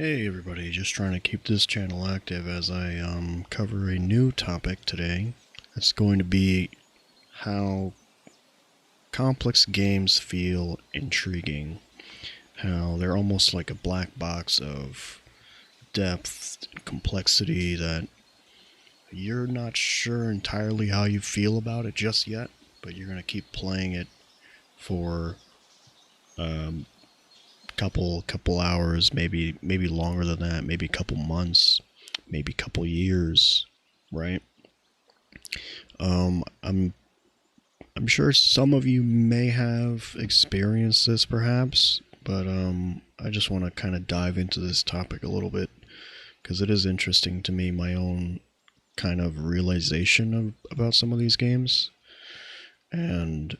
Hey everybody, just trying to keep this channel active as I cover a new topic today. It's going to be how complex games feel intriguing. How they're almost like a black box of depth and complexity that you're not sure entirely how you feel about it just yet, but you're going to keep playing it for um, couple hours, maybe longer than that, maybe a couple months, maybe a couple years, right? I'm sure some of you may have experienced this perhaps, but I just want to kind of dive into this topic a little bit because it is interesting to me, my own kind of realization about some of these games, and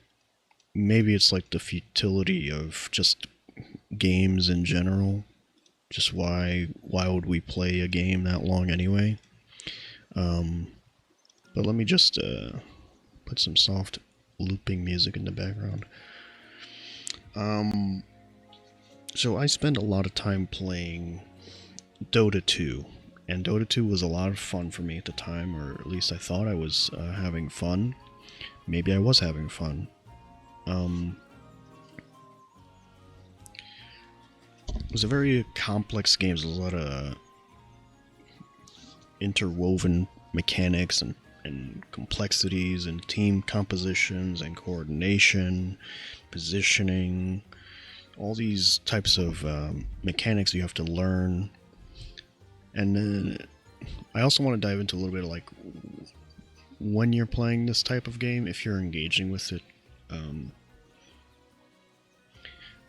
maybe it's like the futility of just games in general. Just why would we play a game that long anyway? Um, but let me just put some soft looping music in the background. Um, so I spent a lot of time playing Dota 2, and Dota 2 was a lot of fun for me at the time, or at least I thought I was having fun. Maybe I was having fun. Um, it was a very complex game. There's a lot of interwoven mechanics and complexities and team compositions and coordination, positioning, all these types of mechanics you have to learn. And then I also want to dive into a little bit of like when you're playing this type of game, if you're engaging with it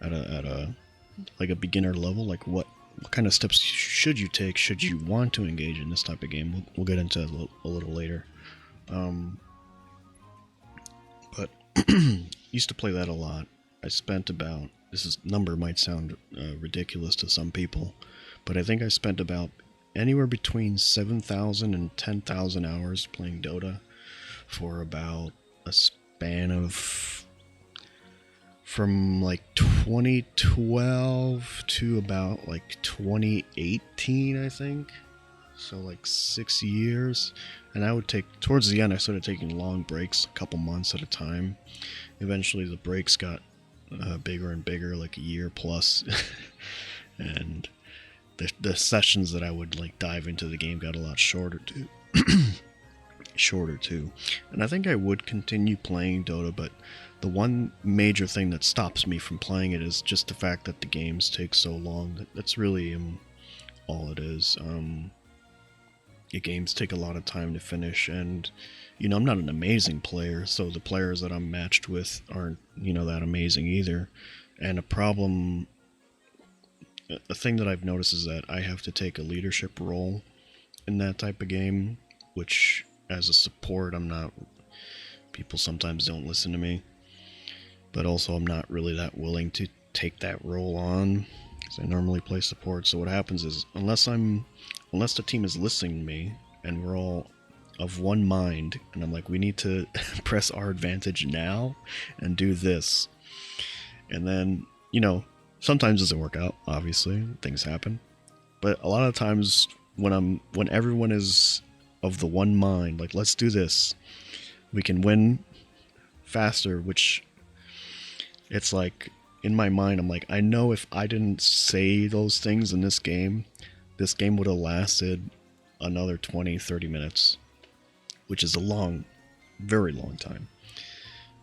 at a like a beginner level, like what kind of steps should you take should you want to engage in this type of game. We'll get into that a little later. But used to play that a lot. I spent about, number might sound ridiculous to some people, but I think I spent about anywhere between 7,000 and 10,000 hours playing Dota for about a span of from like 2012 to about like 2018, I think. So like 6 years. And I would take, towards the end, I started taking long breaks, a couple months at a time. Eventually the breaks got bigger and bigger, like a year plus. And the sessions that I would like dive into the game got a lot shorter too. Shorter too. And I think I would continue playing Dota, but the one major thing that stops me from playing it is just the fact that the games take so long. That's really all it is. The games take a lot of time to finish, and I'm not an amazing player, so the players that I'm matched with aren't that amazing either. And a thing that I've noticed is that I have to take a leadership role in that type of game, which as a support, I'm not. People sometimes don't listen to me, but also I'm not really that willing to take that role on because I normally play support. So what happens is unless the team is listening to me and we're all of one mind, and I'm like, we need to press our advantage now and do this, and then sometimes it doesn't work out. Obviously, things happen, but a lot of times when everyone is of the one mind, like let's do this, we can win faster, which it's like in my mind I'm like, I know if I didn't say those things in this game would have lasted another 20-30 minutes, which is a long, very long time.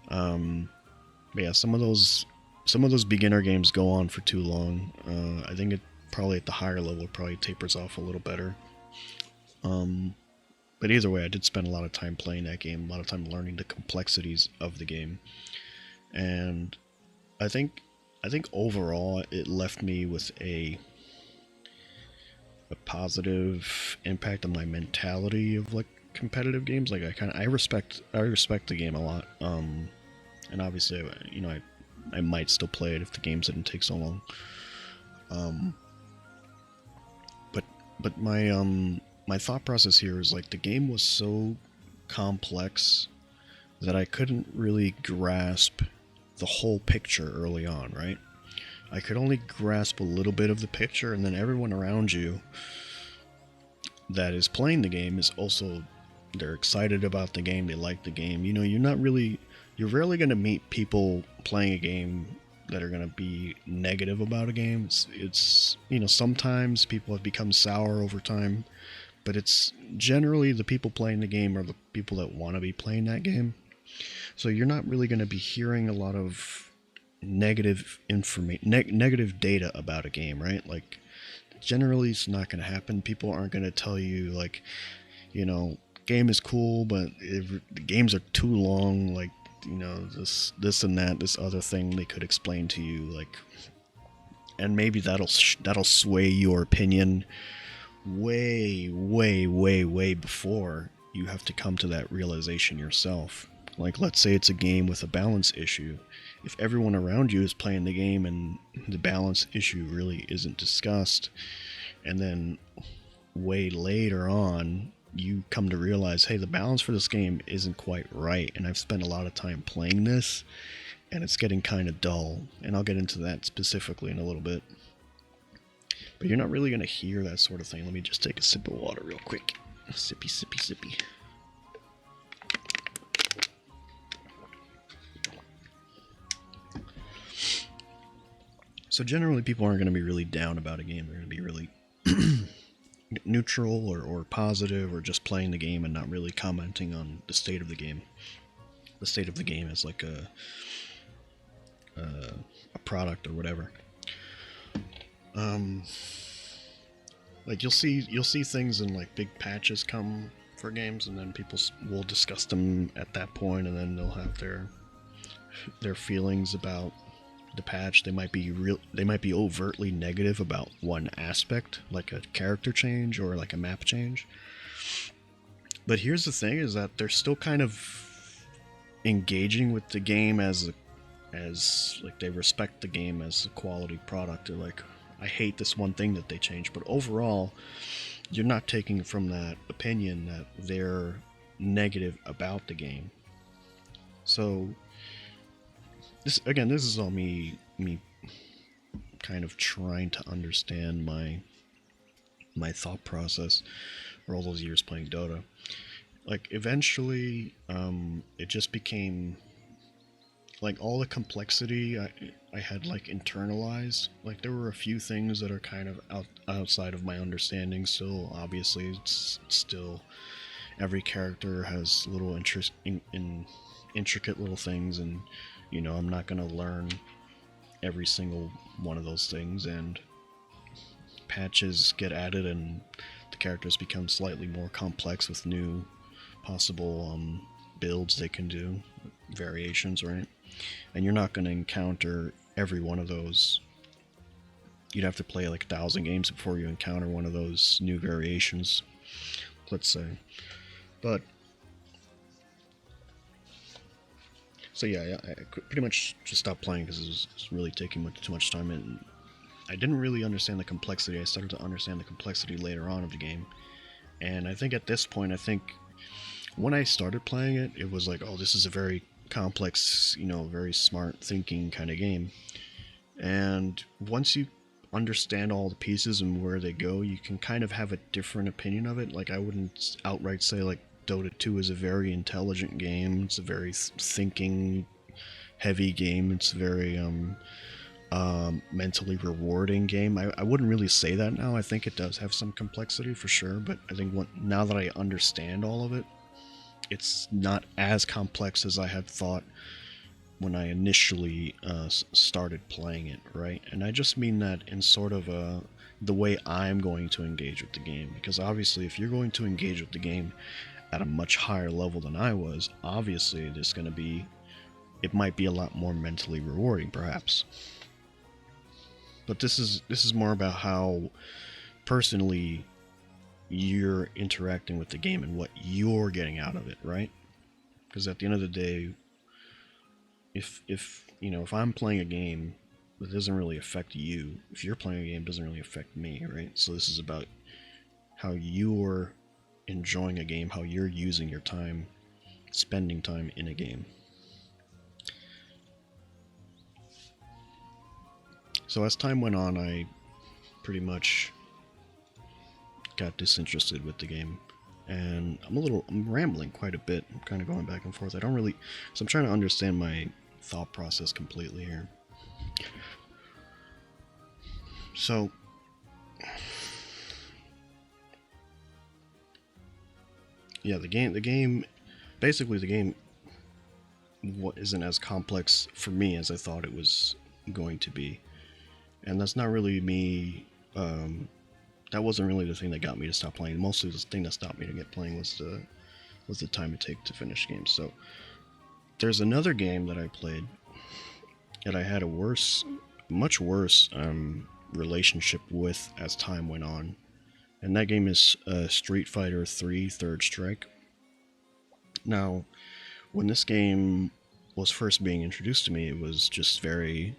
But yeah, some of those beginner games go on for too long. I think it probably at the higher level it probably tapers off a little better. But either way, I did spend a lot of time playing that game, a lot of time learning the complexities of the game, and I think overall it left me with a positive impact on my mentality of like competitive games. Like I respect the game a lot. And obviously, I might still play it if the games didn't take so long. But my thought process here is like the game was so complex that I couldn't really grasp the whole picture early on, right? I could only grasp a little bit of the picture, and then everyone around you that is playing the game is also, they're excited about the game, they like the game. You know, you're rarely going to meet people playing a game that are going to be negative about a game. It's you know, sometimes people have become sour over time, but it's generally the people playing the game are the people that want to be playing that game. So you're not really going to be hearing a lot of negative information, negative data about a game, right? Like, generally it's not going to happen. People aren't going to tell you, like, you know, game is cool, but if the games are too long, like, you know, this and that, this other thing they could explain to you, like, and maybe that'll sway your opinion way before you have to come to that realization yourself. Like, let's say it's a game with a balance issue. If everyone around you is playing the game and the balance issue really isn't discussed, and then way later on you come to realize, hey, the balance for this game isn't quite right, and I've spent a lot of time playing this, and it's getting kind of dull. And I'll get into that specifically in a little bit. But you're not really going to hear that sort of thing. Let me just take a sip of water real quick. Sippy, sippy, sippy. So generally, people aren't going to be really down about a game. They're going to be really neutral or positive, or just playing the game and not really commenting on the state of the game. The state of the game as like a product or whatever. Like you'll see things in like big patches come for games, and then people will discuss them at that point, and then they'll have their feelings about the patch. They might be overtly negative about one aspect, like a character change or like a map change. But here's the thing, is that they're still kind of engaging with the game as like they respect the game as a quality product. They're like, I hate this one thing that they changed, but overall you're not taking from that opinion that they're negative about the game. So this is all me kind of trying to understand my thought process for all those years playing Dota. Like, eventually it just became like all the complexity I had like internalized. Like, there were a few things that are kind of outside of my understanding still. Obviously, it's still, every character has little interest in intricate little things, and you know, I'm not going to learn every single one of those things, and patches get added and the characters become slightly more complex with new possible builds they can do, variations, right? And you're not going to encounter every one of those. You'd have to play like 1,000 games before you encounter one of those new variations, let's say. But so yeah, I pretty much just stopped playing because it was really taking too much time, and I didn't really understand the complexity. I started to understand the complexity later on of the game, and I think at this point, when I started playing it, it was like, oh, this is a very complex, you know, very smart thinking kind of game. And once you understand all the pieces and where they go, you can kind of have a different opinion of it. Like, I wouldn't outright say like Dota 2 is a very intelligent game. It's a very thinking heavy game. It's a very mentally rewarding game. I wouldn't really say that now. I think it does have some complexity for sure, but I think now that I understand all of it, it's not as complex as I had thought when I initially started playing it, right? And I just mean that in sort of the way I'm going to engage with the game, because obviously if you're going to engage with the game at a much higher level than I was, obviously it might be a lot more mentally rewarding, perhaps. But this is more about how personally you're interacting with the game and what you're getting out of it, right? Because at the end of the day, if I'm playing a game, it doesn't really affect you. If you're playing a game, it doesn't really affect me, right? So this is about how you're enjoying a game, how you're using your time, spending time in a game. So as time went on, I pretty much got disinterested with the game. And I'm rambling quite a bit. I'm kind of going back and forth. So I'm trying to understand my thought process completely here. So, yeah, basically the game isn't as complex for me as I thought it was going to be. And that's not really me, that wasn't really the thing that got me to stop playing. Mostly the thing that stopped me to get playing was the time it take to finish games. So there's another game that I played that I had a much worse relationship with as time went on, and that game is Street Fighter 3 Third Strike. Now, when this game was first being introduced to me, it was just very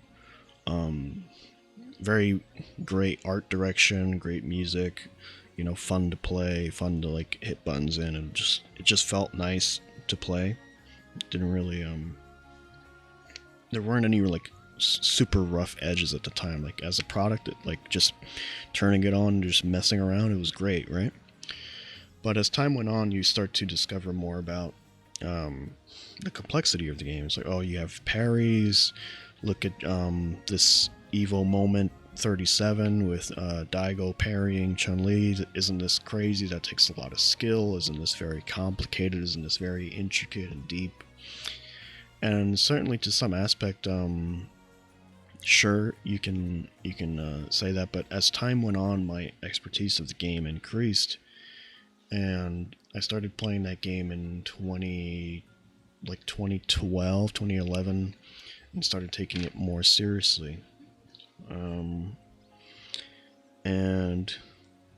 great art direction, great music, fun to play, fun to like hit buttons in, and it just felt nice to play. Didn't really there weren't any like super rough edges at the time. Like as a product, like just turning it on, just messing around, it was great, right? But as time went on, you start to discover more about the complexity of the game. It's like, oh, you have parries. Look at this Evo Moment 37 with Daigo parrying Chun-Li. Isn't this crazy? That takes a lot of skill. Isn't this very complicated? Isn't this very intricate and deep? And certainly to some aspect, sure, you can say that. But as time went on, my expertise of the game increased, and I started playing that game in 2012, 2011, and started taking it more seriously. And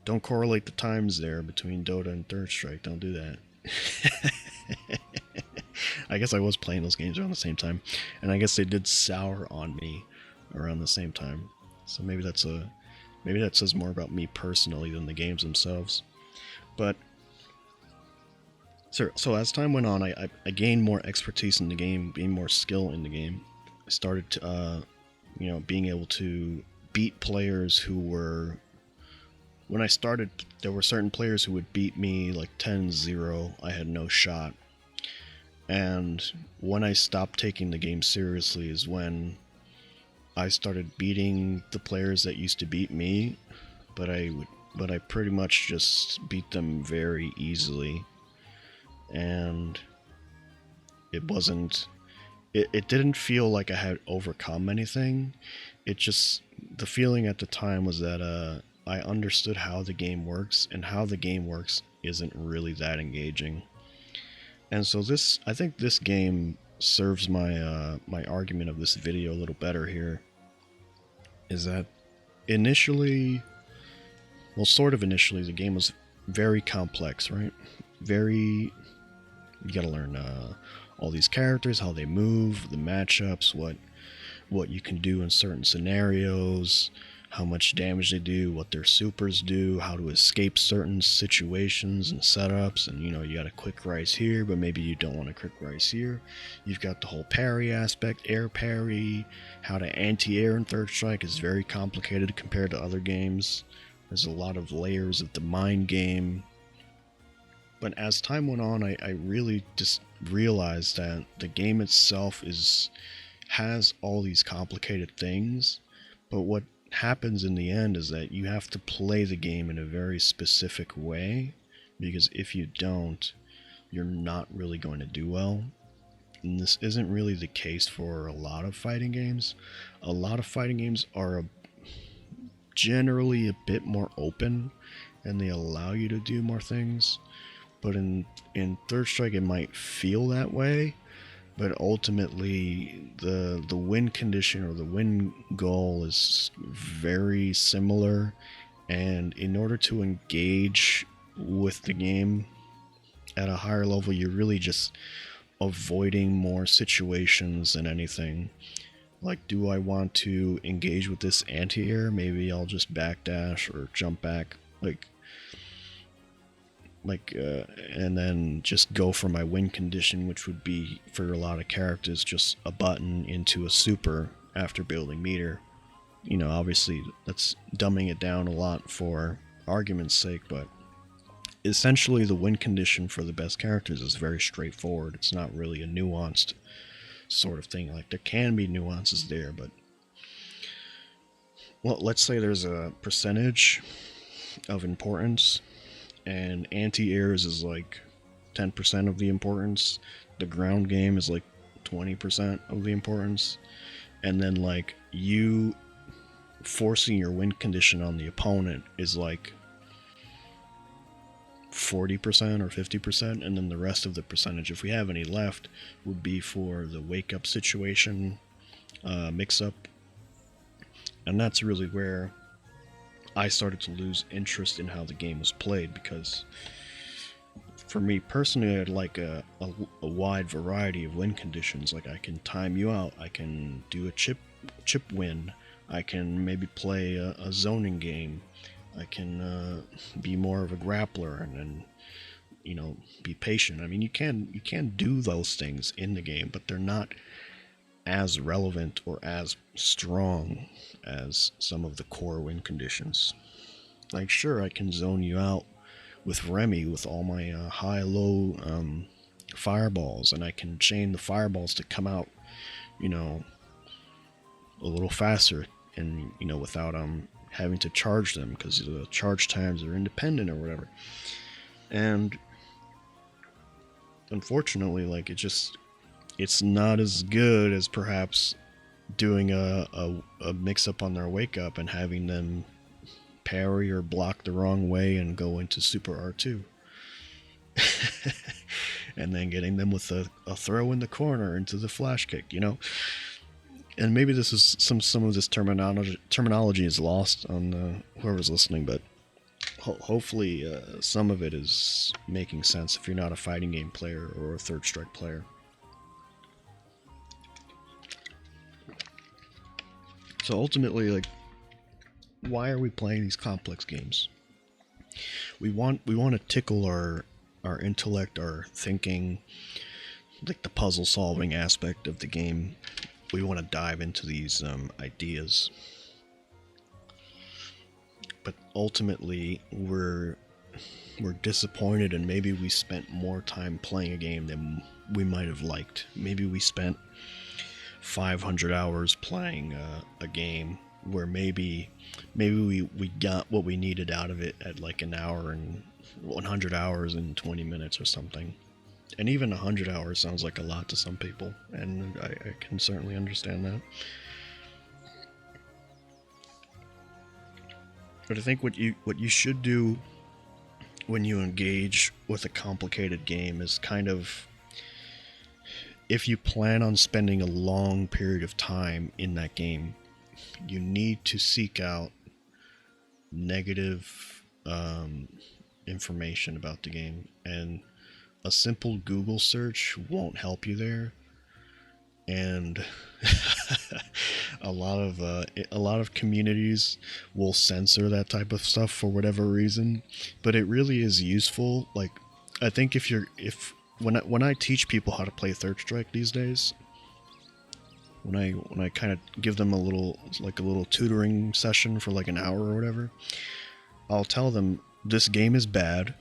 don't correlate the times there between Dota and Third Strike. Don't do that. I guess I was playing those games around the same time, and I guess they did sour on me around the same time. So maybe that says more about me personally than the games themselves. But so as time went on, I gained more expertise in the game, gained more skill in the game. I started to, being able to beat players who were. When I started, there were certain players who would beat me like 10-0. I had no shot. And when I stopped taking the game seriously is when I started beating the players that used to beat me, but I pretty much just beat them very easily. And it didn't feel like I had overcome anything. The feeling at the time was that I understood how the game works, and how the game works isn't really that engaging. And so I think this game serves my my argument of this video a little better here. Is that initially, the game was very complex, right? You gotta learn all these characters, how they move, the matchups, what you can do in certain scenarios, how much damage they do, what their supers do, how to escape certain situations and setups, and you got a quick rise here, but maybe you don't want a quick rise here. You've got the whole parry aspect, air parry, how to anti-air in Third Strike is very complicated compared to other games. There's a lot of layers of the mind game. But as time went on, I really just realized that the game itself has all these complicated things, but what happens in the end is that you have to play the game in a very specific way, because if you don't, you're not really going to do well. And this isn't really the case for a lot of fighting games. A lot of fighting games are generally a bit more open, and they allow you to do more things. But in Third Strike, it might feel that way, but ultimately the win condition or the win goal is very similar, and in order to engage with the game at a higher level, you're really just avoiding more situations than anything. Like, do I want to engage with this anti-air? Maybe I'll just backdash or jump back, and then just go for my win condition, which would be, for a lot of characters, just a button into a super after building meter. Obviously that's dumbing it down a lot for argument's sake, but essentially the win condition for the best characters is very straightforward. It's not really a nuanced sort of thing. Like, there can be nuances there, but well, let's say there's a percentage of importance, and anti-airs is like 10% of the importance. The ground game is like 20% of the importance, and then like you forcing your win condition on the opponent is like 40% or 50%, and then the rest of the percentage, if we have any left, would be for the wake up situation, mix up. And that's really where I started to lose interest in how the game was played, because for me personally, I'd like a wide variety of win conditions. Like, I can time you out, I can do a chip win, I can maybe play a zoning game, I can be more of a grappler and be patient. I mean, you can do those things in the game, but they're not as relevant or as strong as some of the core win conditions. Like, sure, I can zone you out with Remy with all my high-low fireballs, and I can chain the fireballs to come out, a little faster, and without having to charge them, because the charge times are independent or whatever. And unfortunately, like, it's not as good as perhaps doing a mix up on their wake up and having them parry or block the wrong way and go into super R2. And then getting them with a throw in the corner into the flash kick, And maybe this is some of this terminology is lost on whoever's listening, but hopefully some of it is making sense if you're not a fighting game player or a third strike player. So ultimately, like, why are we playing these complex games? We want to tickle our intellect, our thinking, like the puzzle solving aspect of the game. We want to dive into these ideas, but ultimately we're disappointed, and maybe we spent more time playing a game than we might have liked. Maybe we spent 500 hours playing a game where maybe we got what we needed out of it at like an hour, and 100 hours in 20 minutes or something. And even 100 hours sounds like a lot to some people, and I can certainly understand that. But I think what you should do when you engage with a complicated game is kind of, if you plan on spending a long period of time in that game, you need to seek out negative information about the game, and a simple Google search won't help you there. And a lot of communities will censor that type of stuff for whatever reason, but it really is useful. Like, I think when I teach people how to play Third Strike these days, when I kind of give them a little tutoring session for like an hour or whatever, I'll tell them this game is bad.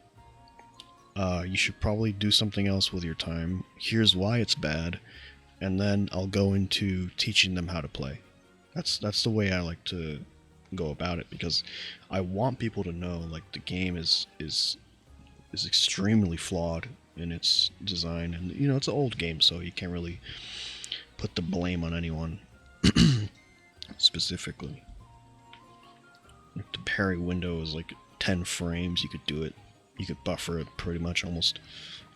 You should probably do something else with your time. Here's why it's bad, and then I'll go into teaching them how to play. That's the way I like to go about it, because I want people to know, like, the game is extremely flawed in its design, and it's an old game, so you can't really put the blame on anyone specifically. Like, the parry window is like 10 frames. You could do it. You could buffer it pretty much almost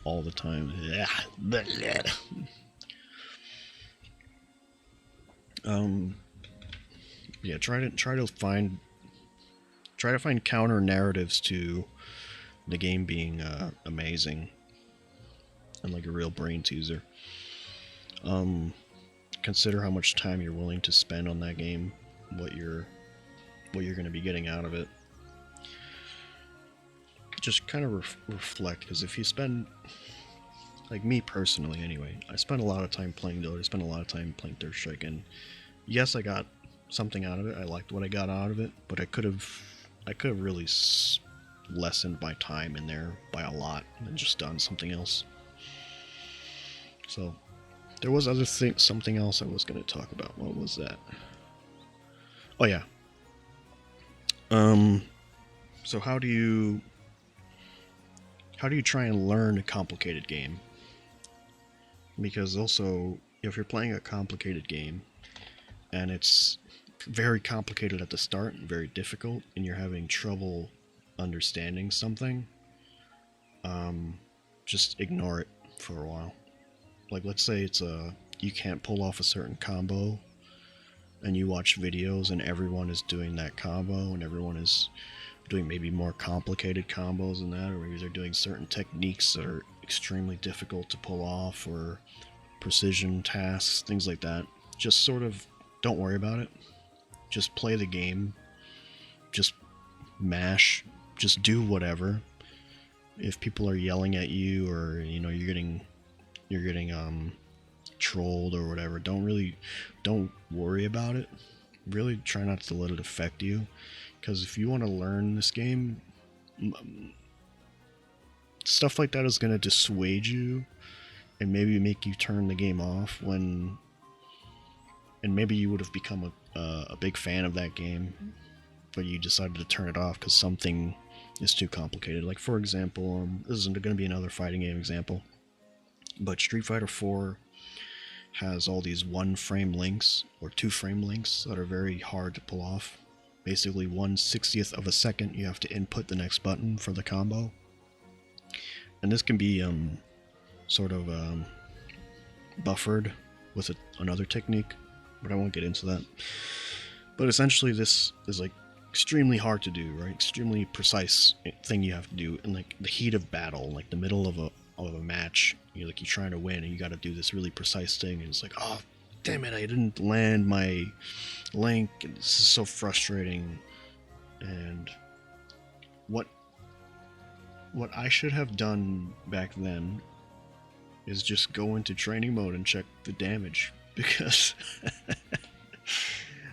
all the time. Yeah, try to find counter narratives to the game being amazing and like a real brain teaser. Consider how much time you're willing to spend on that game, what you're going to be getting out of it. Just kind of reflect, because if you spend, like me personally anyway, I spend a lot of time playing Dota, I spend a lot of time playing Third Strike, and yes, I got something out of it. I liked what I got out of it, but I could have really lessened my time in there by a lot and just done something else. So there was something else I was going to talk about. What was that? Oh yeah. So how do you try and learn a complicated game? Because also, if you're playing a complicated game and it's very complicated at the start and very difficult, and you're having trouble understanding something, just ignore it for a while. Like, let's say you can't pull off a certain combo, and you watch videos and everyone is doing that combo, and everyone is doing maybe more complicated combos than that, or maybe they're doing certain techniques that are extremely difficult to pull off, or precision tasks, things like that. Just sort of don't worry about it. Just play the game. Just mash. Just do whatever. If people are yelling at you, or you're getting trolled or whatever, don't worry about it. Really try not to let it affect you, because if you want to learn this game, stuff like that is going to dissuade you and maybe make you turn the game off and maybe you would have become a big fan of that game, but you decided to turn it off because something is too complicated. Like, for example, this is going to be another fighting game example, but Street Fighter 4 has all these 1-frame links or 2-frame links that are very hard to pull off. Basically, 1/60th of a second you have to input the next button for the combo. And this can be sort of buffered with another technique, but I won't get into that. But essentially, this is like extremely hard to do, right? Extremely precise thing you have to do in like the heat of battle, like the middle of a match. You're trying to win, and you got to do this really precise thing, and it's like, oh, damn it, I didn't land my link, and this is so frustrating. And what I should have done back then is just go into training mode and check the damage, because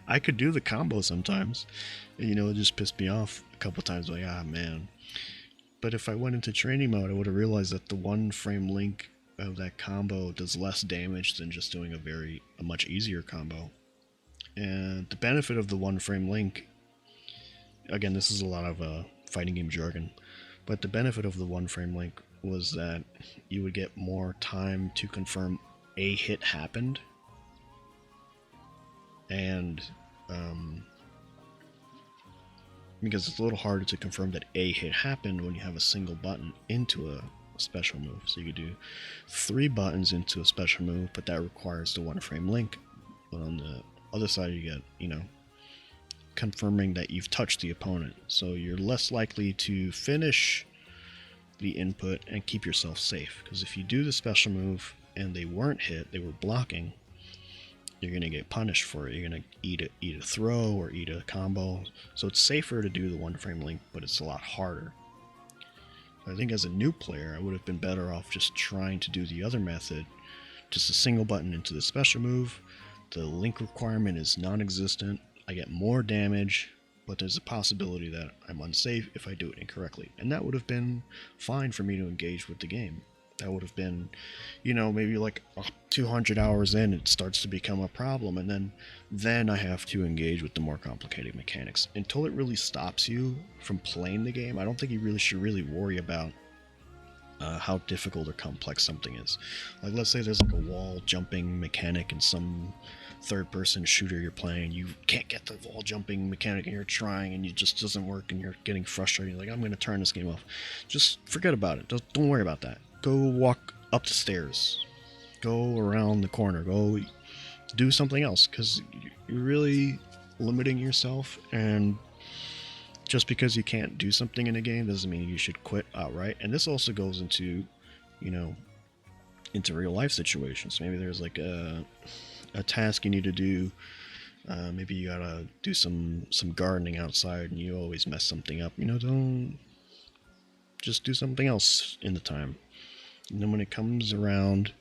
I could do the combo sometimes, and it just pissed me off a couple times, like, man. But if I went into training mode, I would have realized that the 1-frame link of that combo does less damage than just doing a much easier combo. And the benefit of the 1-frame link, again, this is a lot of fighting game jargon, but the benefit of the 1-frame link was that you would get more time to confirm a hit happened, and because it's a little harder to confirm that a hit happened when you have a single button into a special move. So you could do 3 buttons into a special move, but that requires the 1-frame link. But on the other side, you get, confirming that you've touched the opponent. So you're less likely to finish the input and keep yourself safe. Because if you do the special move and they weren't hit, they were blocking, you're going to get punished for it. You're going to eat a throw or eat a combo. So it's safer to do the 1-frame link, but it's a lot harder. I think as a new player, I would have been better off just trying to do the other method. Just a single button into the special move. The link requirement is non-existent. I get more damage, but there's a possibility that I'm unsafe if I do it incorrectly. And that would have been fine for me to engage with the game. That would have been, maybe like 200 hours in, it starts to become a problem, and then I have to engage with the more complicated mechanics. Until it really stops you from playing the game, I don't think you really should worry about how difficult or complex something is. Like, let's say there's like a wall jumping mechanic in some third-person shooter you're playing. You can't get the wall jumping mechanic, and you're trying, and it just doesn't work, and you're getting frustrated. Like, I'm going to turn this game off. Just forget about it. Don't worry about that. Go walk up the stairs. Go around the corner. Go do something else, because you're really limiting yourself, and just because you can't do something in a game doesn't mean you should quit outright. And this also goes into, into real life situations. Maybe there's like a task you need to do. Maybe you gotta do some gardening outside, and you always mess something up. Don't just do something else in the time. And then when it comes around,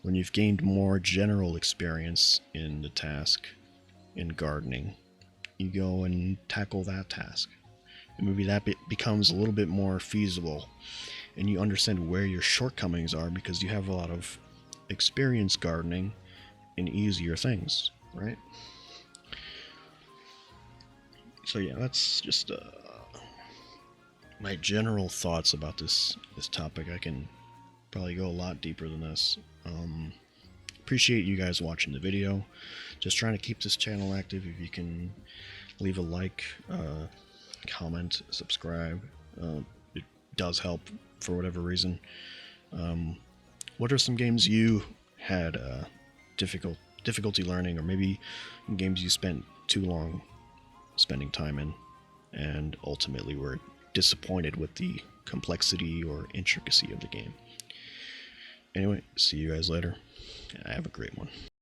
when you've gained more general experience in the task, in gardening, you go and tackle that task. And maybe that becomes a little bit more feasible, and you understand where your shortcomings are because you have a lot of experience gardening in easier things, right? So yeah, that's just my general thoughts about this topic. I can probably go a lot deeper than this. Appreciate you guys watching the video. Just trying to keep this channel active. If you can leave a like, comment, subscribe, it does help for whatever reason. What are some games you had difficulty learning, or maybe games you spent too long spending time in and ultimately were disappointed with the complexity or intricacy of the game? Anyway, see you guys later. Have a great one.